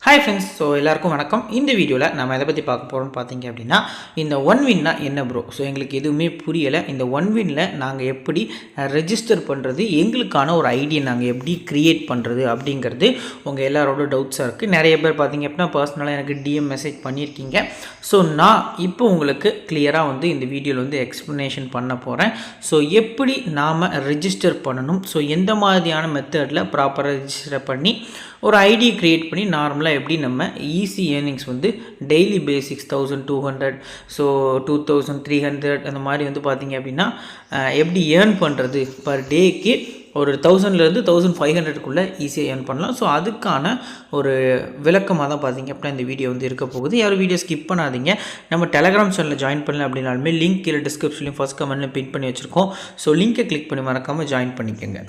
Hi friends. So எல்லாருக்கும் வணக்கம். இந்த வீடியோவில் நம்ம எதை பற்றி பார்க்க போகிறோம்னு பார்த்தீங்க அப்படின்னா, இந்த ஒன் வின்னா என்ன ப்ரோ? ஸோ எங்களுக்கு எதுவுமே புரியலை. இந்த ஒன் வின்னில் நாங்கள் எப்படி ரெஜிஸ்டர் பண்ணுறது, எங்களுக்கான ஒரு ஐடியை நாங்கள் எப்படி க்ரியேட் பண்ணுறது அப்படிங்கிறது உங்கள் எல்லாரோட டவுட்ஸாக இருக்குது. நிறைய பேர் பார்த்தீங்க அப்படின்னா பர்சனலாக எனக்கு டிஎம் மெசேஜ் பண்ணியிருக்கீங்க. ஸோ நான் இப்போ உங்களுக்கு கிளியராக இந்த வீடியோவில் எக்ஸ்ப்ளனேஷன் பண்ண போகிறேன். ஸோ எப்படி நாம் ரெஜிஸ்டர் பண்ணணும், ஸோ எந்த மாதிரியான மெத்தடில் ப்ராப்பராக ரெஜிஸ்டர் பண்ணி ஒரு ஐடி க்ரியேட் பண்ணி நார்மலாக எப்படி நம்ம easy earnings daily basics 1200, so 2300 அந்த மாதிரி பார்த்திங்க அப்படின்னா எப்படி ஏர்ன் பண்ணுறது பர் டேக்கு ஒரு 1000லேருந்து 1500க்குள்ளே ஈஸியாக ஏர்ன் பண்ணலாம். ஸோ அதுக்கான ஒரு விளக்கமாக தான் பார்த்திங்க அப்படின்னா இந்த வீடியோ இருக்க போகுது. யாரும் வீடியோ ஸ்கிப் பண்ணாதீங்க. நம்ம டெலகிராம் சேனலில் ஜாயின் பண்ணல அப்படின்னாலுமே லிங்க் கீழே டிஸ்கிரிப்ஷன்லையும் ஃபஸ்ட் கமெண்ட்லையும் பின் பண்ணி வச்சுருக்கோம். ஸோ லிங்க்கை கிளிக் பண்ணி மறக்காமல் ஜாயின் பண்ணிக்கோங்க.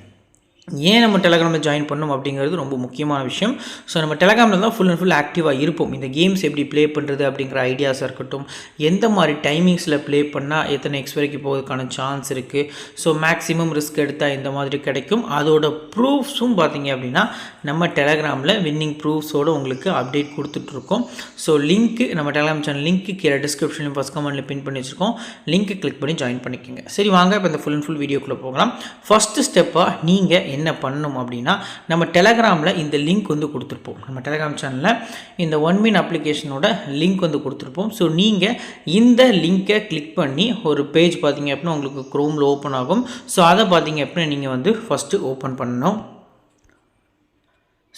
ஏன் நம்ம டெலகிராமில் ஜாயின் பண்ணணும் அப்படிங்கிறது ரொம்ப முக்கியமான விஷயம். ஸோ நம்ம டெலகிராமில் தான் ஃபுல் அண்ட் ஃபுல் ஆக்டிவாக இருப்போம். இந்த கேம்ஸ் எப்படி ப்ளே பண்ணுறது அப்படிங்கிற ஐடியாஸாக இருக்கட்டும், எந்த மாதிரி டைமிங்ஸில் ப்ளே பண்ணால் எத்தனை எக்ஸ் வரைக்கும் போகிறதுக்கான சான்ஸ் இருக்குது, ஸோ மேக்ஸிமம் ரிஸ்க் எடுத்தால் இந்த மாதிரி கிடைக்கும், அதோட ப்ரூஃப்ஸும் பார்த்திங்க அப்படின்னா நம்ம டெலகிராமில் வின்னிங் ப்ரூஃப்ஸோடு உங்களுக்கு அப்டேட் கொடுத்துட்ருக்கோம். ஸோ லிங்க்கு நம்ம டெலகிராம் சேனல் லிங்க்கு கீழே டிஸ்கிரிப்ஷன்லையும் ஃபஸ்ட் கமெண்ட்டில் பின் பண்ணி வச்சுருக்கோம். லிங்க்கை கிளிக் பண்ணி ஜாயின் பண்ணிக்கோங்க. சரி வாங்க இப்போ இந்த ஃபுல் அண்ட் ஃபுல் வீடியோக்குள்ளே போகலாம். ஃபஸ்ட்டு ஸ்டெப்பாக நீங்கள் என்ன பண்ணணும் அப்படின்னா, நம்ம டெலகிராமில் இந்த லிங்க் கொடுத்துருப்போம். நம்ம டெலகிராம் சேனலில் இந்த ஒன் வின் அப்ளிகேஷனோட லிங்க் கொடுத்துருப்போம். ஸோ நீங்கள் இந்த லிங்க்கை கிளிக் பண்ணி ஒரு பேஜ் பார்த்தீங்க அப்படின்னா உங்களுக்கு க்ரோமில் ஓப்பன் ஆகும். ஸோ அதை பார்த்தீங்க அப்படின்னா நீங்கள் ஃபஸ்ட்டு ஓப்பன் பண்ணணும்.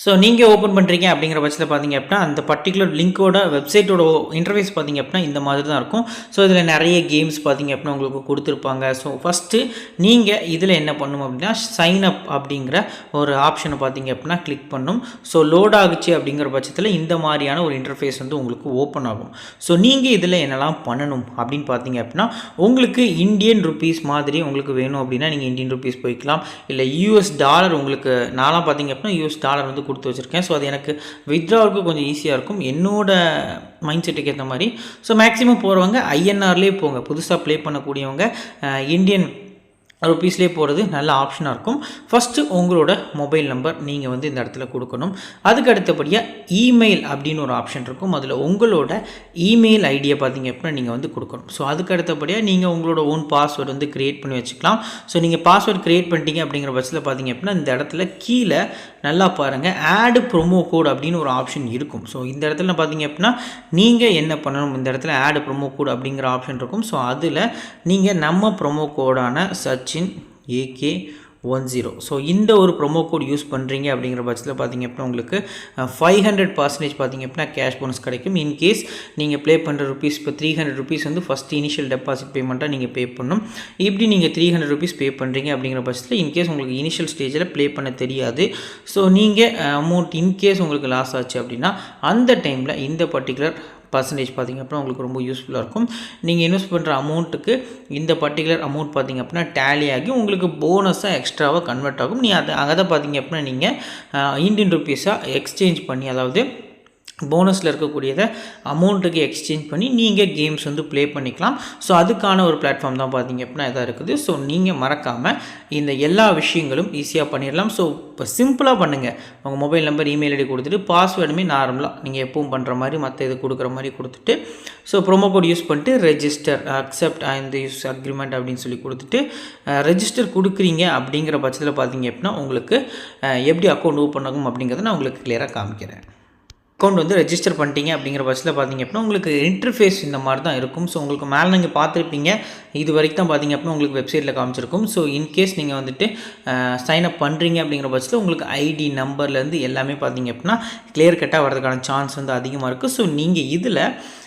ஸோ நீங்கள் ஓப்பன் பண்ணுறீங்க அப்படிங்கிற பட்சத்தில் பார்த்தீங்க அப்படின்னா அந்த பர்டிகுலர் லிங்க்கோட வெப்சைட்டோட இன்டர்ஃபேஸ் பார்த்தீங்க அப்படின்னா இந்த மாதிரி தான் இருக்கும். ஸோ இதில் நிறைய கேம்ஸ் பார்த்தீங்க அப்படின்னா உங்களுக்கு கொடுத்துருப்பாங்க. ஸோ ஃபஸ்ட்டு நீங்கள் இதில் என்ன பண்ணணும் அப்படின்னா சைன் அப் அப்படிங்கிற ஒரு ஆப்ஷனை பார்த்தீங்க அப்படின்னா கிளிக் பண்ணணும். ஸோ லோட் ஆகுச்சு அப்படிங்கிற பட்சத்தில் இந்த மாதிரியான ஒரு இன்டர்ஃபேஸ் உங்களுக்கு ஓப்பன் ஆகும். ஸோ நீங்கள் இதில் என்னெல்லாம் பண்ணணும் அப்படின்னு பார்த்தீங்க அப்படின்னா, உங்களுக்கு இந்தியன் ருபீஸ் மாதிரி உங்களுக்கு வேணும் அப்படின்னா நீங்கள் இந்தியன் ருபீஸ் போய்க்கலாம். இல்லை யூஎஸ் டாலர் உங்களுக்கு நான்லாம் பார்த்தீங்க அப்படின்னா யூஎஸ் டாலர் கொடுத்து வச்சுருக்கேன். ஸோ அது எனக்கு வித்ட்ராவுக்கு கொஞ்சம் ஈஸியாக இருக்கும் என்னோட மைண்ட் செட்டுக்கு ஏற்ற மாதிரி. ஸோ மேக்ஸிமம் போகிறவங்க ஐஎன்ஆர்லேயே போங்க. புதுசாக ப்ளே பண்ணக்கூடியவங்க இந்தியன் ருபீஸ்லேயே போகிறது நல்ல ஆப்ஷனாக இருக்கும். ஃபஸ்ட்டு உங்களோட மொபைல் நம்பர் நீங்கள் இந்த இடத்துல கொடுக்கணும். அதுக்கு அடுத்தபடியாக இமெயில் அப்படின்னு ஒரு ஆப்ஷன் இருக்கும். அதில் உங்களோட இமெயில் ஐடியை பார்த்தீங்க அப்படின்னா நீங்கள் கொடுக்கணும். ஸோ அதுக்கு அடுத்தபடியாக நீங்கள் உங்களோட ஓன் பாஸ்வேர்டு க்ரியேட் பண்ணி வச்சுக்கலாம். ஸோ நீங்கள் பாஸ்வேர்டு க்ரியேட் பண்ணிட்டீங்க அப்படிங்கிற பட்சத்தில் பார்த்தீங்க அப்படின்னா இந்த இடத்துல கீழே நல்லா பாருங்கள், ஆட் ப்ரோமோ கோட் அப்படின்னு ஒரு ஆப்ஷன் இருக்கும். ஸோ இந்த இடத்துல பார்த்தீங்க அப்படின்னா நீங்கள் என்ன பண்ணணும், இந்த இடத்துல ஆட் ப்ரோமோ கோட் அப்படிங்கிற ஆப்ஷன் இருக்கும். ஸோ அதில் நீங்கள் நம்ம ப்ரோமோ கோடான சச்சின் AK10, ஸோ இந்த ஒரு ப்ரோமோ கோட் யூஸ் பண்ணுறீங்க அப்படிங்கிற பட்சத்தில் பார்த்தீங்க அப்படின்னா உங்களுக்கு 500% பார்த்தீங்க அப்படின்னா கேஷ் போனஸ் கிடைக்கும். இன்கேஸ் நீங்கள் ப்ளே பண்ணுற ருபீஸ் இப்போ 300 ருபீஸ் ஃபஸ்ட் இனிஷியல் டெபாசிட் பேமெண்ட்டாக நீங்கள் பே பண்ணணும். இப்படி நீங்கள் 300 ருபீஸ் பே பண்ணுறீங்க அப்படிங்கிற பட்சத்தில் இன்கேஸ் உங்களுக்கு இனிஷியல் ஸ்டேஜில் ப்ளே பண்ண தெரியாது, ஸோ நீங்கள் அமௌண்ட் இன்கேஸ் உங்களுக்கு லாஸ் ஆச்சு அப்படின்னா அந்த டைமில் இந்த பர்டிகுலர் பர்சன்டேஜ் பார்த்திங்க அப்படின்னா உங்களுக்கு ரொம்ப யூஸ்ஃபுல்லாக இருக்கும். நீங்கள் இன்வெஸ்ட் பண்ணுற அமௌண்ட்டுக்கு இந்த பர்டிகுலர் அமௌண்ட் பார்த்திங்க அப்படின்னா டேலி ஆகி உங்களுக்கு போனஸாக எக்ஸ்ட்ராவாக கன்வெர்ட் ஆகும். நீ அதை பார்த்திங்க அப்படின்னா நீங்கள் இந்தியன் ருபீஸாக எக்ஸ்சேஞ்ச் பண்ணி, அதாவது போனஸில் இருக்கக்கூடியதை அமௌண்ட்டுக்கு எக்ஸ்சேஞ்ச் பண்ணி நீங்கள் கேம்ஸ் ப்ளே பண்ணிக்கலாம். ஸோ அதுக்கான ஒரு பிளாட்ஃபார்ம் தான் பார்த்திங்க அப்படின்னா இதாக இருக்குது. ஸோ நீங்கள் மறக்காமல் இந்த எல்லா விஷயங்களும் ஈஸியாக பண்ணிடலாம். ஸோ இப்போ சிம்பிளாக பண்ணுங்கள். உங்கள் மொபைல் நம்பர் இமெயில் ஐடி கொடுத்துட்டு பாஸ்வேர்டுமே நார்மலாக நீங்கள் எப்பவும் பண்ணுற மாதிரி மற்ற இது கொடுக்குற மாதிரி கொடுத்துட்டு, ஸோ ப்ரோமோ கோட் யூஸ் பண்ணிட்டு ரெஜிஸ்டர் அக்செப்ட் இந்த யூஸ் அக்ரிமெண்ட் அப்படின்னு சொல்லி கொடுத்துட்டு ரெஜிஸ்டர் கொடுக்குறீங்க அப்படிங்கிற பட்சத்தில் பார்த்திங்க அப்படின்னா உங்களுக்கு எப்படி அக்கௌண்ட் ஓப்பன் ஆகும் அப்படிங்கிறத நான் உங்களுக்கு கிளியராக காமிக்கிறேன். அக்கௌண்ட் ரெஜிஸ்டர் பண்ணிட்டீங்க அப்படிங்கிற பட்சத்தில் பார்த்திங்க அப்படின்னா உங்களுக்கு இன்டர்ஃபேஸ் இந்த மாதிரி தான் இருக்கும். ஸோ உங்களுக்கு மேலே நீங்கள் பார்த்துருப்பீங்க, இது வரைக்கும் தான் பார்த்திங்க அப்படின்னா உங்களுக்கு வெப்சைட்டில் காமிச்சிருக்கும். ஸோ இன்கேஸ் நீங்கள் சைன் அப் பண்ணுறீங்க அப்படிங்கிற பட்சத்தில் உங்களுக்கு ஐடி நம்பர்லேருந்து எல்லாமே பார்த்திங்க அப்படின்னா கிளியர் கட்டாக வரதுக்கான சான்ஸ் அதிகமாக இருக்குது. ஸோ நீங்கள் இதில்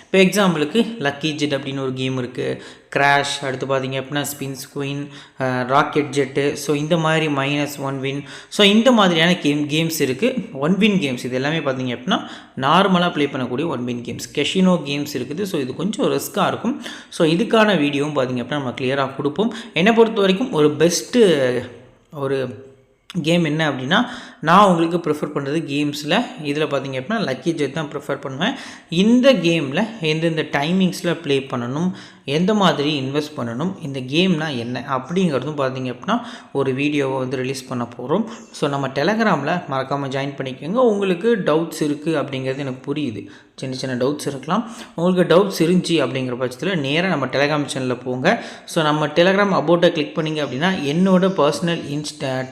இப்போ எக்ஸாம்பிளுக்கு லக்கி ஜெட் அப்படின்னு ஒரு கேம் இருக்குது, கிராஷ், அடுத்து பார்த்திங்க அப்படின்னா spins queen, rocket jet, so இந்த மாதிரி -1 வின், ஸோ இந்த மாதிரியான கேம்ஸ் இருக்குது. ஒன் வின் கேம்ஸ் இது எல்லாமே பார்த்திங்க அப்படின்னா நார்மலாக ப்ளே பண்ணக்கூடிய ஒன் வின் கேம்ஸ். கெஷினோ கேம்ஸ் இருக்குது. ஸோ இது கொஞ்சம் ரிஸ்க்காக இருக்கும். ஸோ இதுக்கான வீடியோவும் பார்த்திங்க அப்படின்னா நம்ம கிளியராக கொடுப்போம். என்னை பொறுத்த வரைக்கும் ஒரு பெஸ்ட்டு ஒரு கேம் என்ன அப்படின்னா, நான் உங்களுக்கு ப்ரிஃபர் பண்ணுறது கேம்ஸில் இதில் பார்த்திங்க அப்படின்னா லக்கி ஜெட் தான் ப்ரிஃபர் பண்ணுவேன். இந்த கேமில் எந்தெந்த டைமிங்ஸில் ப்ளே பண்ணணும், எந்த மாதிரி இன்வெஸ்ட் பண்ணணும், இந்த கேம்னா என்ன அப்படிங்கிறதும் பார்த்திங்க அப்படின்னா ஒரு வீடியோவை வந்து ரிலீஸ் பண்ண போகிறோம். ஸோ நம்ம டெலகிராமில் மறக்காமல் ஜாயின் பண்ணிக்கோங்க. உங்களுக்கு டவுட்ஸ் இருக்குது அப்படிங்கிறது எனக்கு புரியுது, சின்ன சின்ன டவுட்ஸ் இருக்கலாம். உங்களுக்கு டவுட்ஸ் இருந்துச்சு அப்படிங்கிற பட்சத்தில் நேராக நம்ம டெலகிராம் சேனலில் போங்க. ஸோ நம்ம டெலகிராம் அபவுட்டை கிளிக் பண்ணிங்க அப்படின்னா என்னோடய பர்சனல்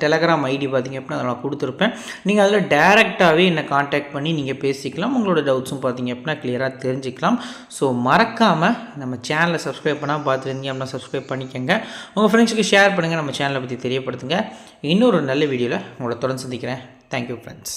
டெலகிராம் ஐடி பார்த்திங்க அப்படின்னா அதை நான் கொடுத்துருப்பேன். நீங்கள் அதில் டேரெக்டாகவே என்னை காண்டாக்ட் பண்ணி நீங்கள் பேசிக்கலாம். உங்களோட டவுட்ஸும் பார்த்திங்க அப்படின்னா கிளியராக தெரிஞ்சுக்கலாம். ஸோ மறக்காமல் நம்ம சேனலை சப்ஸ்கிரைப் பண்ணால் பார்த்துருந்தீங்க அப்படின்னா சப்ஸ்கிரைப் பண்ணிக்கோங்க. உங்கள் ஃப்ரெண்ட்ஸுக்கு ஷேர் பண்ணுங்கள், நம்ம சேனலை பற்றி தெரியப்படுத்துங்க. இன்னொரு நல்ல வீடியோவில் உங்களை தொடர்ந்து சந்திக்கிறேன். Thank you friends.